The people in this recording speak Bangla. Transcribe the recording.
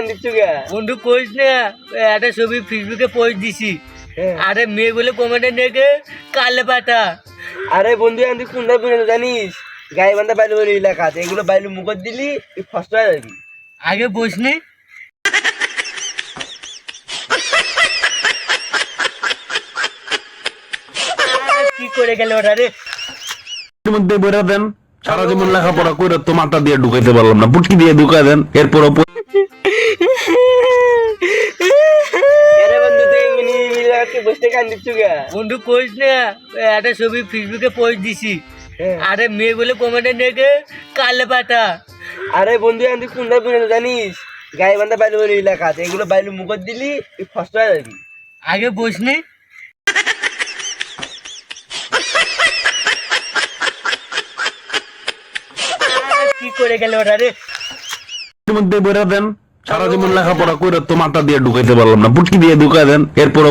কান্দিচ্ছ গে? বন্ধু কইস না, একটা ছবি ফেসবুকে পোস্ট দিছি, আরে মেয়ে বলে কমেন্টে নেগে কালে পাতা। আরে বন্ধু আমি কোনটা বুঝে জানিস? গাইবান্ধা বাইলু বলে এলাকা আছে, এগুলো বাইলু মুখত দিলি ফার্স্ট হয়ে যাবি। আগে বসনি কি করে গেল ওটা রে? এর মধ্যে বেরা দেন, সারা জীবন লেখাপড়া করে তো মাথা দিয়ে ঢুকাইতে পারলাম না, পুটকি দিয়ে ঢুকাই দেন। এরপর আরে বন্ধু তুই মিনি মিলাকে বসে কান্দিচ্ছ গে? বন্ধু কইস না, একটা ছবি ফেসবুকে পোস্ট দিছি, আরে মেয়ে বলে কমেন্টে নেগে কালে পাতা। আরে বন্ধু আমি কোনটা বুঝে জানিস? গাইবান্ধা বাইলু বলে এলাকা আছে, এগুলো বাইলু মুখত দিলি ফার্স্ট হয়ে যাবি। আগে বসনি কি করে গেল ওটা রে? এর মধ্যে বেরা দেন, সারা জীবন লেখাপড়া করে তো মাথা দিয়ে ঢুকাইতে পারলাম না, পুটকি দিয়ে ঢুকাই দেন। এরপর